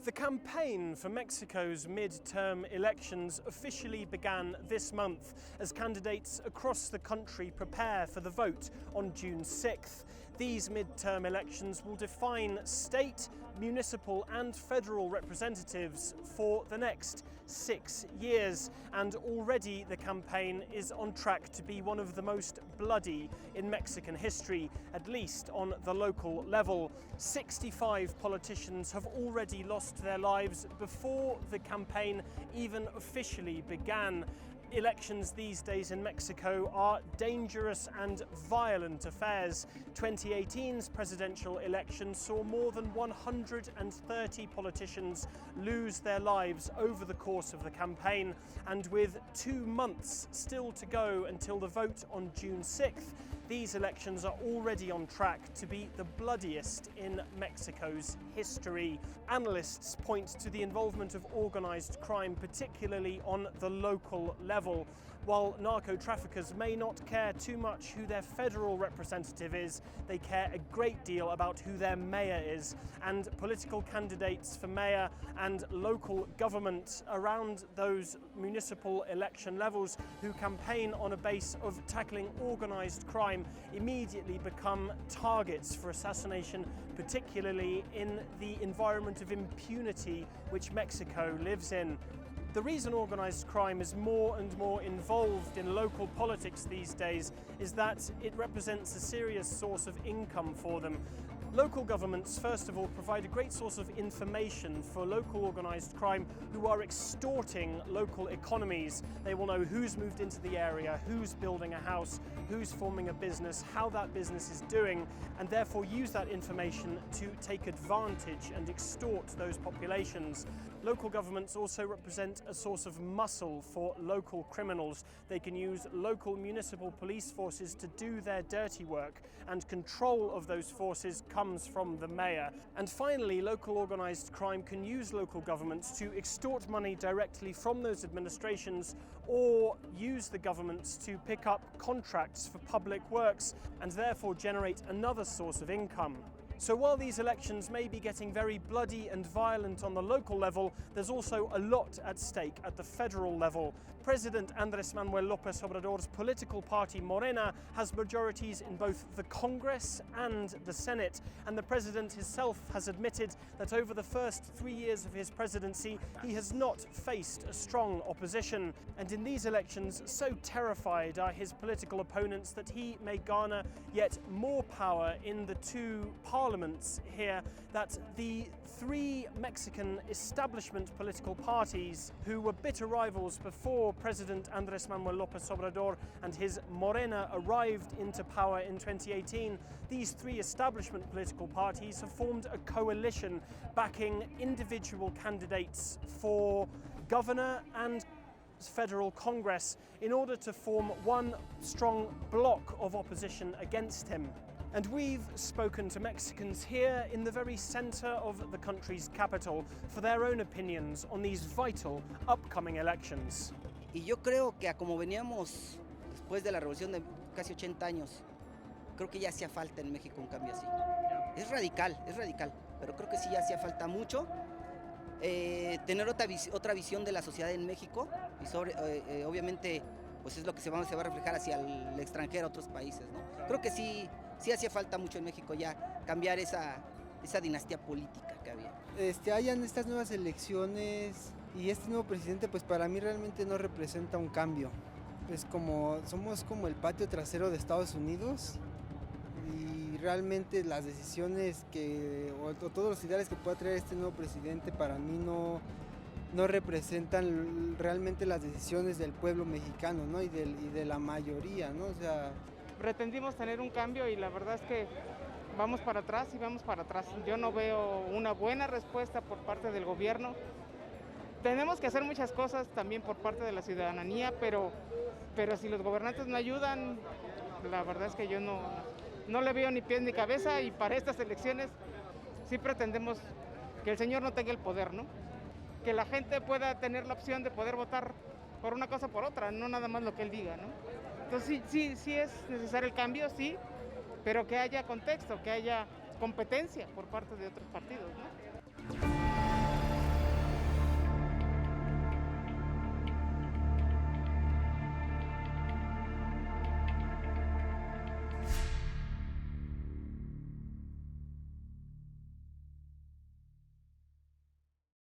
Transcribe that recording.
The campaign for Mexico's mid-term elections officially began this month as candidates across the country prepare for the vote on June 6th. These mid-term elections will define state, municipal and federal representatives for the next 6 years, and already the campaign is on track to be one of the most bloody in Mexican history, at least on the local level. 65 politicians have already lost their lives before the campaign even officially began. Elections these days in Mexico are dangerous and violent affairs. 2018's presidential election saw more than 130 politicians lose their lives over the course of the campaign, and with 2 months still to go until the vote on June 6th, these elections are already on track to be the bloodiest in Mexico's history. Analysts point to the involvement of organised crime, particularly on the local level. While narco-traffickers may not care too much who their federal representative is, they care a great deal about who their mayor is. And political candidates for mayor and local government around those municipal election levels who campaign on a base of tackling organised crime immediately become targets for assassination, particularly in the environment of impunity which Mexico lives in. The reason organised crime is more and more involved in local politics these days is that it represents a serious source of income for them. Local governments, first of all, provide a great source of information for local organised crime who are extorting local economies. They will know who's moved into the area, who's building a house, who's forming a business, how that business is doing, and therefore use that information to take advantage and extort those populations. Local governments also represent a source of muscle for local criminals. They can use local municipal police forces to do their dirty work, and control of those forces comes from the mayor. And finally, local organised crime can use local governments to extort money directly from those administrations, or use the governments to pick up contracts for public works and therefore generate another source of income. So while these elections may be getting very bloody and violent on the local level, there's also a lot at stake at the federal level. President Manuel Lopez Obrador's political party Morena has majorities in both the Congress and the Senate, and the president himself has admitted that over the first 3 years of his presidency he has not faced a strong opposition. And in these elections, so terrified are his political opponents that he may garner yet more power in the two parliaments here, that the 3 Mexican establishment political parties who were bitter rivals before President Manuel Lopez Obrador and his Morena arrived into power in 2018, these 3 establishment political parties have formed a coalition backing individual candidates for governor and federal Congress in order to form one strong bloc of opposition against him. And we've spoken to Mexicans here in the very centre of the country's capital for their own opinions on these vital upcoming elections. Y yo creo que como veníamos después de la revolución de casi 80 años, creo que ya hacía falta en México un cambio así. Es radical, pero creo que sí ya hacía falta mucho tener otra visión de la sociedad en México, y obviamente pues es lo que se va a reflejar hacia el extranjero, a otros países, ¿no? Creo que sí hacía falta mucho en México ya cambiar esa dinastía política que había. Hayan estas nuevas elecciones y este nuevo presidente, pues para mí realmente no representa un cambio. Somos como el patio trasero de Estados Unidos, y realmente las decisiones o todos los ideales que pueda traer este nuevo presidente para mí no representan realmente las decisiones del pueblo mexicano, ¿no? y de la mayoría, ¿no? O sea, pretendimos tener un cambio y la verdad es que vamos para atrás. Yo no veo una buena respuesta por parte del gobierno. Tenemos que hacer muchas cosas también por parte de la ciudadanía, pero si los gobernantes no ayudan, la verdad es que yo no le veo ni pies ni cabeza, y para estas elecciones sí pretendemos que el señor no tenga el poder, ¿no? Que la gente pueda tener la opción de poder votar por una cosa o por otra, no nada más lo que él diga, ¿no? Entonces sí es necesario el cambio, sí, pero que haya contexto, que haya competencia por parte de otros partidos, ¿no?